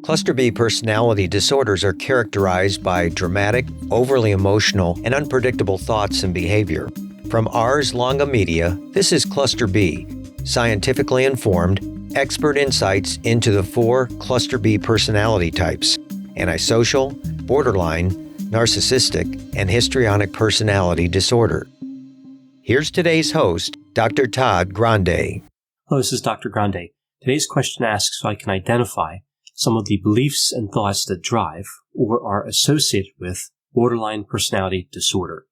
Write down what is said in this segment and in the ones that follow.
Cluster B personality disorders are characterized by dramatic, overly emotional, and unpredictable thoughts and behavior. From Ars Longa Media, this is Cluster B, scientifically informed, expert insights into the 4 Cluster B personality types: antisocial, borderline, narcissistic, and histrionic personality disorder. Here's today's host, Dr. Todd Grande. Hello, this is Dr. Grande. Today's question asks if I can identify some of the beliefs and thoughts that drive or are associated with borderline personality disorder.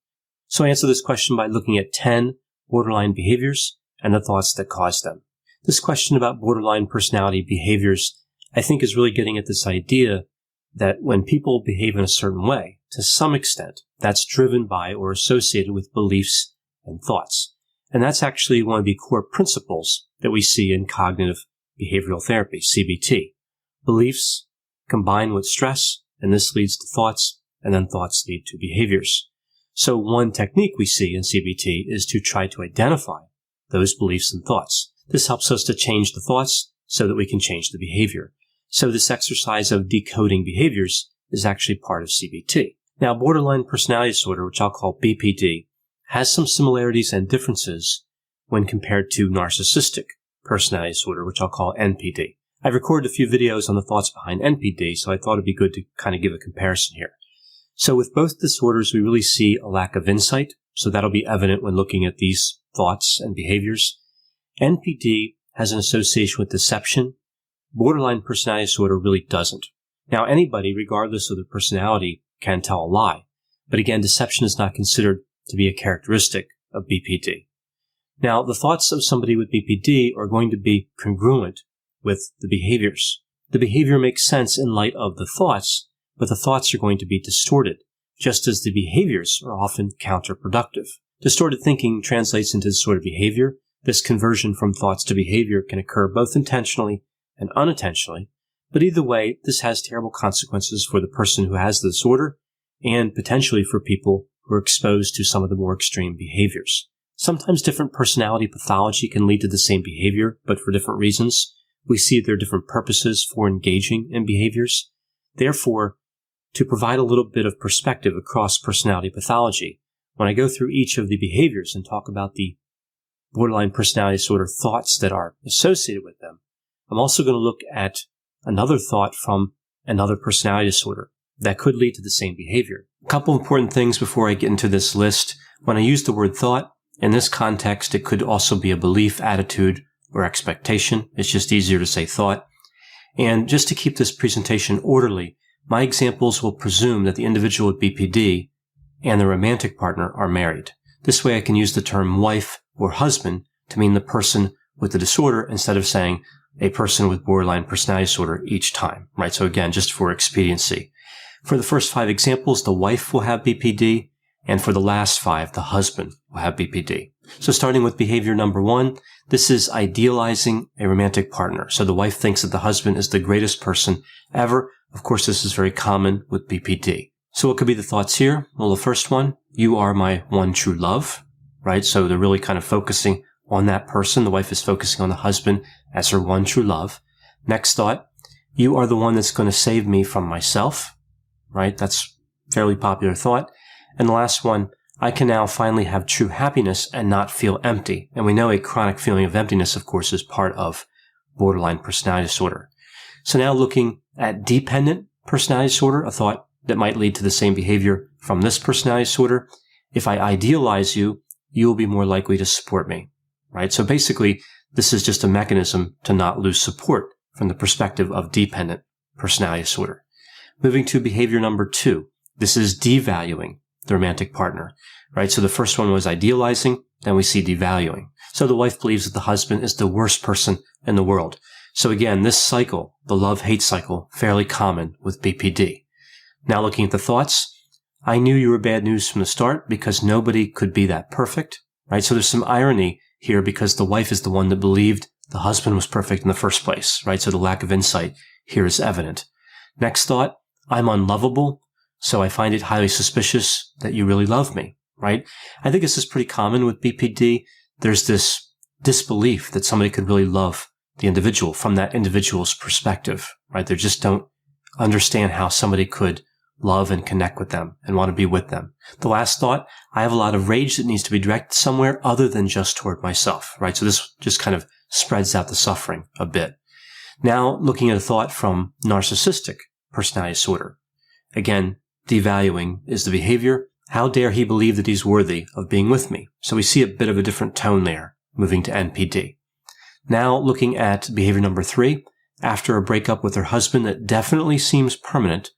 So I answer this question by looking at 10 borderline behaviors and the thoughts that cause them. This question about borderline personality behaviors, I think, is really getting at this idea that when people behave in a certain way, to some extent, that's driven by or associated with beliefs and thoughts. And that's actually one of the core principles that we see in cognitive behavioral therapy, CBT. Beliefs combine with stress, and this leads to thoughts, and then thoughts lead to behaviors. So one technique we see in CBT is to try to identify those beliefs and thoughts. This helps us to change the thoughts so that we can change the behavior. So this exercise of decoding behaviors is actually part of CBT. Now, borderline personality disorder, which I'll call BPD, has some similarities and differences when compared to narcissistic personality disorder, which I'll call NPD. I've recorded a few videos on the thoughts behind NPD, so I thought it'd be good to kind of give a comparison here. So with both disorders, we really see a lack of insight, so that'll be evident when looking at these thoughts and behaviors. NPD has an association with deception. Borderline personality disorder really doesn't. Now, anybody, regardless of their personality, can tell a lie, but again, deception is not considered to be a characteristic of BPD. Now, the thoughts of somebody with BPD are going to be congruent with the behaviors. The behavior makes sense in light of the thoughts, but the thoughts are going to be distorted, just as the behaviors are often counterproductive. Distorted thinking translates into distorted behavior. This conversion from thoughts to behavior can occur both intentionally and unintentionally, but either way, this has terrible consequences for the person who has the disorder and potentially for people who are exposed to some of the more extreme behaviors. Sometimes different personality pathology can lead to the same behavior, but for different reasons. We see there are different purposes for engaging in behaviors. Therefore, to provide a little bit of perspective across personality pathology, when I go through each of the behaviors and talk about the borderline personality disorder thoughts that are associated with them, I'm also going to look at another thought from another personality disorder that could lead to the same behavior. A couple important things before I get into this list. When I use the word thought, in this context, it could also be a belief, attitude, or expectation. It's just easier to say thought. And just to keep this presentation orderly, my examples will presume that the individual with BPD and the romantic partner are married. This way I can use the term wife or husband to mean the person with the disorder instead of saying a person with borderline personality disorder each time, right? So again, just for expediency. For the first 5 examples, the wife will have BPD, and for the last 5, the husband will have BPD. So starting with behavior number 1, this is idealizing a romantic partner. So the wife thinks that the husband is the greatest person ever. Of course, this is very common with BPD. So what could be the thoughts here? Well, the first one, you are my one true love, right? So they're really kind of focusing on that person. The wife is focusing on the husband as her one true love. Next thought, you are the one that's going to save me from myself, right? That's a fairly popular thought. And the last one, I can now finally have true happiness and not feel empty. And we know a chronic feeling of emptiness, of course, is part of borderline personality disorder. So now looking at dependent personality disorder, a thought that might lead to the same behavior from this personality disorder. If I idealize you, you will be more likely to support me, right? So basically, this is just a mechanism to not lose support from the perspective of dependent personality disorder. Moving to behavior number 2, this is devaluing the romantic partner, right? So the first one was idealizing, then we see devaluing. So the wife believes that the husband is the worst person in the world. So again, this cycle, the love-hate cycle, fairly common with BPD. Now looking at the thoughts, I knew you were bad news from the start because nobody could be that perfect, right? So there's some irony here because the wife is the one that believed the husband was perfect in the first place, right? So the lack of insight here is evident. Next thought, I'm unlovable, so I find it highly suspicious that you really love me, right? I think this is pretty common with BPD. There's this disbelief that somebody could really love the individual from that individual's perspective, right? They just don't understand how somebody could love and connect with them and want to be with them. The last thought, I have a lot of rage that needs to be directed somewhere other than just toward myself, right? So this just kind of spreads out the suffering a bit. Now, looking at a thought from narcissistic personality disorder. Again, devaluing is the behavior. How dare he believe that he's worthy of being with me? So we see a bit of a different tone there, moving to NPD. Now, looking at behavior number 3, after a breakup with her husband that definitely seems permanent,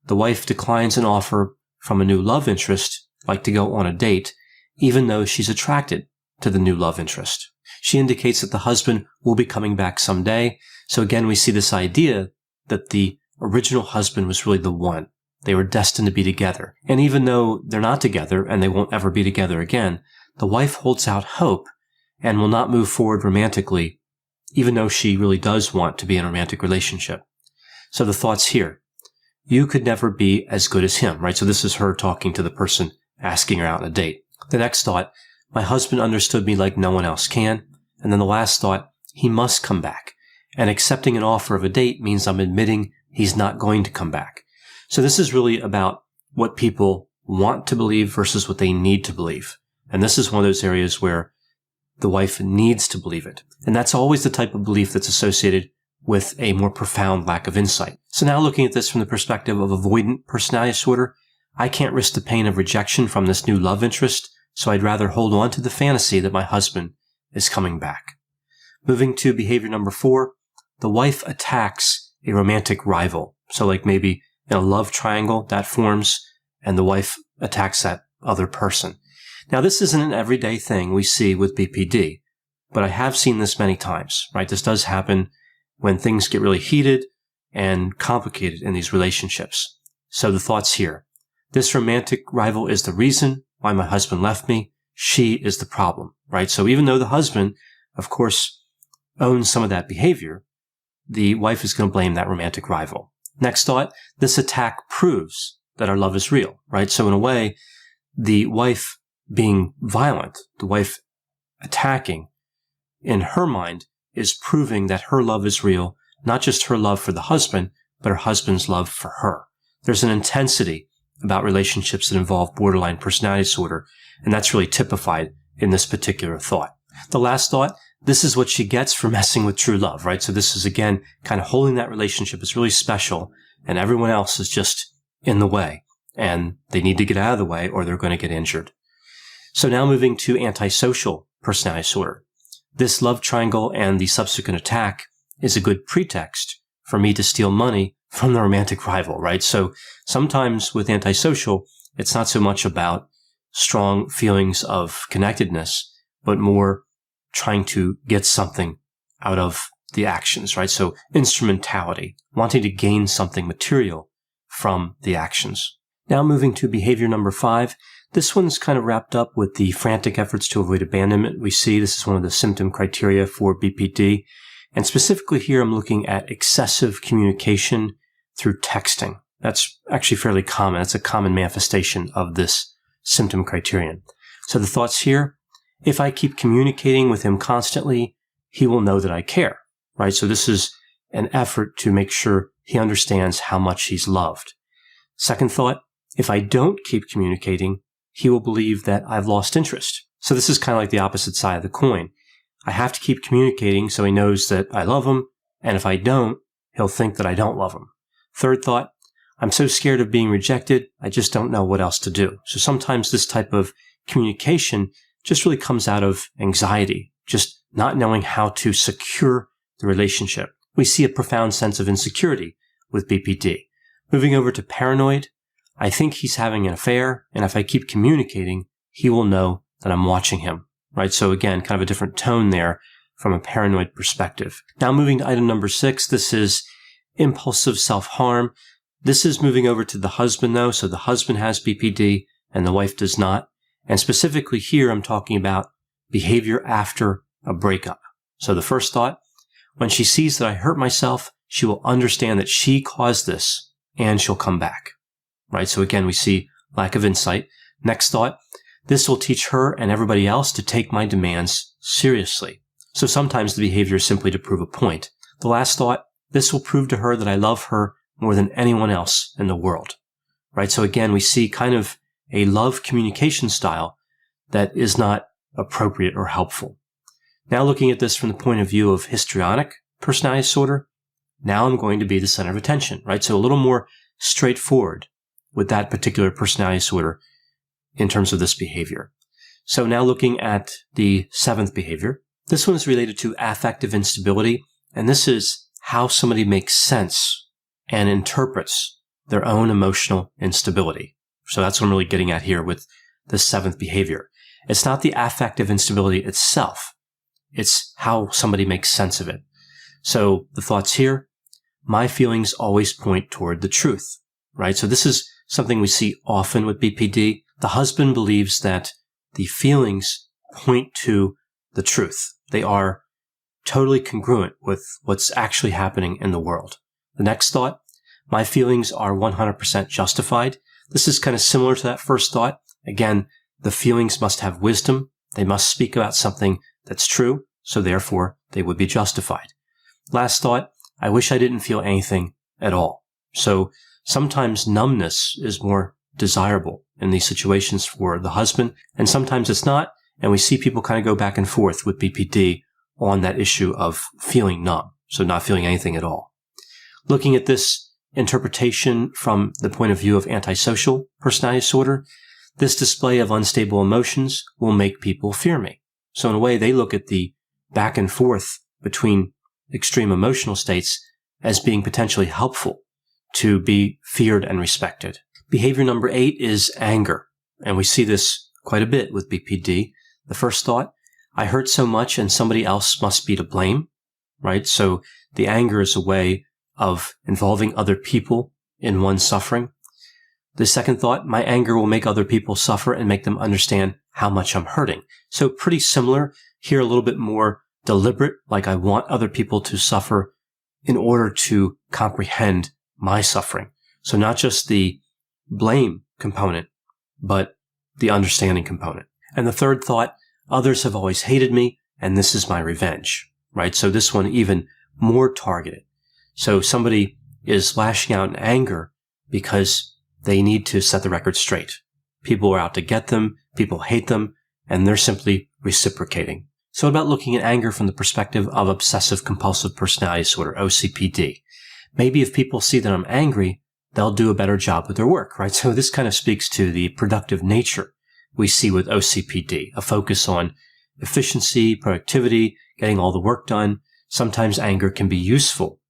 the wife declines an offer from a new love interest, like to go on a date, even though she's attracted to the new love interest. She indicates that the husband will be coming back someday. So again, we see this idea that the original husband was really the one. They were destined to be together. And even though they're not together and they won't ever be together again, the wife holds out hope and will not move forward romantically, even though she really does want to be in a romantic relationship. So the thoughts here. You could never be as good as him, right? So this is her talking to the person asking her out on a date. The next thought, my husband understood me like no one else can. And then the last thought, he must come back. And accepting an offer of a date means I'm admitting he's not going to come back. So this is really about what people want to believe versus what they need to believe. And this is one of those areas where the wife needs to believe it. And that's always the type of belief that's associated with a more profound lack of insight. So now looking at this from the perspective of avoidant personality disorder, I can't risk the pain of rejection from this new love interest, so I'd rather hold on to the fantasy that my husband is coming back. Moving to behavior number 4, the wife attacks a romantic rival. So like maybe in a love triangle that forms, and the wife attacks that other person. Now this isn't an everyday thing we see with BPD, but I have seen this many times, right? This does happen when things get really heated and complicated in these relationships. So the thoughts here. This romantic rival is the reason why my husband left me. She is the problem, right? So even though the husband, of course, owns some of that behavior, the wife is going to blame that romantic rival. Next thought, this attack proves that our love is real, right? So in a way, the wife being violent, the wife attacking, in her mind, is proving that her love is real, not just her love for the husband, but her husband's love for her. There's an intensity about relationships that involve borderline personality disorder, and that's really typified in this particular thought. The last thought, this is what she gets for messing with true love, right? So this is, again, kind of holding that relationship as really special, and everyone else is just in the way, and they need to get out of the way or they're going to get injured. So now moving to antisocial personality disorder. This love triangle and the subsequent attack is a good pretext for me to steal money from the romantic rival, right? So sometimes with antisocial, it's not so much about strong feelings of connectedness, but more trying to get something out of the actions, right? So instrumentality, wanting to gain something material from the actions. Now moving to behavior number 5. This one's kind of wrapped up with the frantic efforts to avoid abandonment. We see this is one of the symptom criteria for BPD. And specifically here, I'm looking at excessive communication through texting. That's actually fairly common. That's a common manifestation of this symptom criterion. So the thoughts here, if I keep communicating with him constantly, he will know that I care, right? So this is an effort to make sure he understands how much he's loved. Second thought, if I don't keep communicating, he will believe that I've lost interest. So this is kind of like the opposite side of the coin. I have to keep communicating so he knows that I love him, and if I don't, he'll think that I don't love him. Third thought, I'm so scared of being rejected, I just don't know what else to do. So sometimes this type of communication just really comes out of anxiety, just not knowing how to secure the relationship. We see a profound sense of insecurity with BPD. Moving over to paranoid, I think he's having an affair, and if I keep communicating, he will know that I'm watching him, right? So again, kind of a different tone there from a paranoid perspective. Now moving to item number 6, this is impulsive self-harm. This is moving over to the husband though, so the husband has BPD and the wife does not. And specifically here, I'm talking about behavior after a breakup. So the first thought, when she sees that I hurt myself, she will understand that she caused this and she'll come back. Right? So again, we see lack of insight. Next thought, this will teach her and everybody else to take my demands seriously. So sometimes the behavior is simply to prove a point. The last thought, this will prove to her that I love her more than anyone else in the world, right? So again, we see kind of a love communication style that is not appropriate or helpful. Now looking at this from the point of view of histrionic personality disorder, now I'm going to be the center of attention, right? So a little more straightforward with that particular personality disorder in terms of this behavior. So now looking at the seventh behavior, this one is related to affective instability, and this is how somebody makes sense and interprets their own emotional instability. So that's what I'm really getting at here with the seventh behavior. It's not the affective instability itself. It's how somebody makes sense of it. So the thoughts here, my feelings always point toward the truth, right? So this is something we see often with BPD. The husband believes that the feelings point to the truth. They are totally congruent with what's actually happening in the world. The next thought, my feelings are 100% justified. This is kind of similar to that first thought. Again, the feelings must have wisdom. They must speak about something that's true, so therefore they would be justified. Last thought, I wish I didn't feel anything at all. So sometimes numbness is more desirable in these situations for the husband, and sometimes it's not, and we see people kind of go back and forth with BPD on that issue of feeling numb, so not feeling anything at all. Looking at this interpretation from the point of view of antisocial personality disorder, this display of unstable emotions will make people fear me. So in a way, they look at the back and forth between extreme emotional states as being potentially helpful to be feared and respected. Behavior number 8 is anger, and we see this quite a bit with BPD. The first thought, I hurt so much and somebody else must be to blame, right? So the anger is a way of involving other people in one's suffering. The second thought, my anger will make other people suffer and make them understand how much I'm hurting. So pretty similar here, a little bit more deliberate, like I want other people to suffer in order to comprehend my suffering. So not just the blame component, but the understanding component. And the third thought, others have always hated me, and this is my revenge, right? So this one even more targeted. So somebody is lashing out in anger because they need to set the record straight. People are out to get them, people hate them, and they're simply reciprocating. So what about looking at anger from the perspective of obsessive compulsive personality disorder, OCPD? Maybe if people see that I'm angry, they'll do a better job with their work, right? So this kind of speaks to the productive nature we see with OCPD, a focus on efficiency, productivity, getting all the work done. Sometimes anger can be useful,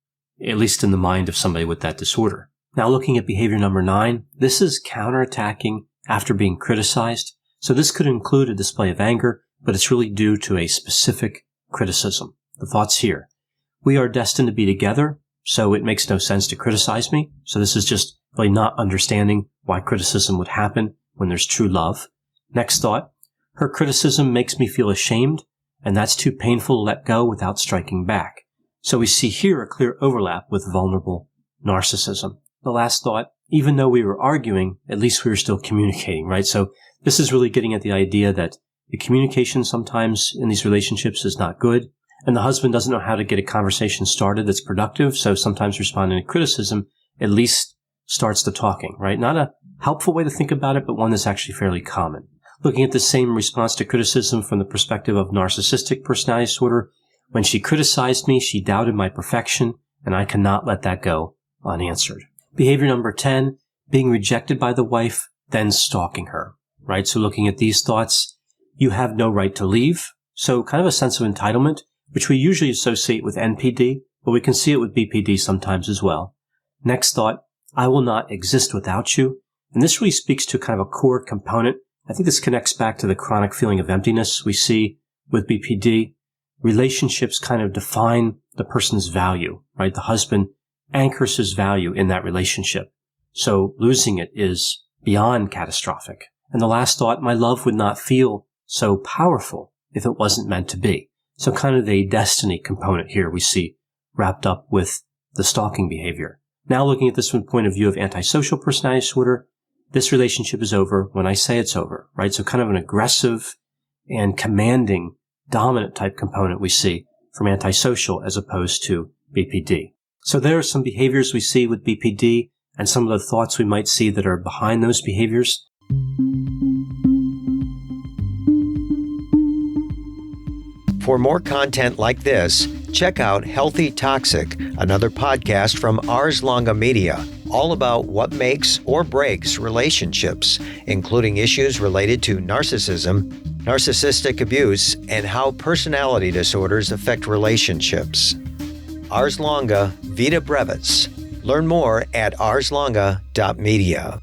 at least in the mind of somebody with that disorder. Now looking at behavior number 9, this is counterattacking after being criticized. So this could include a display of anger, but it's really due to a specific criticism. The thoughts here. We are destined to be together, so it makes no sense to criticize me. So this is just really not understanding why criticism would happen when there's true love. Next thought. Her criticism makes me feel ashamed, and that's too painful to let go without striking back. So we see here a clear overlap with vulnerable narcissism. The last thought, even though we were arguing, at least we were still communicating, right? So this is really getting at the idea that the communication sometimes in these relationships is not good, and the husband doesn't know how to get a conversation started that's productive, so sometimes responding to criticism at least starts the talking, right? Not a helpful way to think about it, but one that's actually fairly common. Looking at the same response to criticism from the perspective of narcissistic personality disorder, when she criticized me, she doubted my perfection, and I cannot let that go unanswered. Behavior number 10, being rejected by the wife, then stalking her, right? So looking at these thoughts, you have no right to leave. So kind of a sense of entitlement, which we usually associate with NPD, but we can see it with BPD sometimes as well. Next thought, I will not exist without you. And this really speaks to kind of a core component. I think this connects back to the chronic feeling of emptiness we see with BPD. Relationships kind of define the person's value, right? The husband anchors his value in that relationship. So losing it is beyond catastrophic. And the last thought, my love would not feel so powerful if it wasn't meant to be. So kind of a destiny component here we see wrapped up with the stalking behavior. Now looking at this from the point of view of antisocial personality disorder, this relationship is over when I say it's over, right? So kind of an aggressive and commanding dominant type component we see from antisocial as opposed to BPD. So there are some behaviors we see with BPD and some of the thoughts we might see that are behind those behaviors. For more content like this, check out Healthy Toxic, another podcast from Ars Longa Media, all about what makes or breaks relationships, including issues related to narcissism, narcissistic abuse, and how personality disorders affect relationships. Ars Longa Vita Brevis. Learn more at arslonga.media.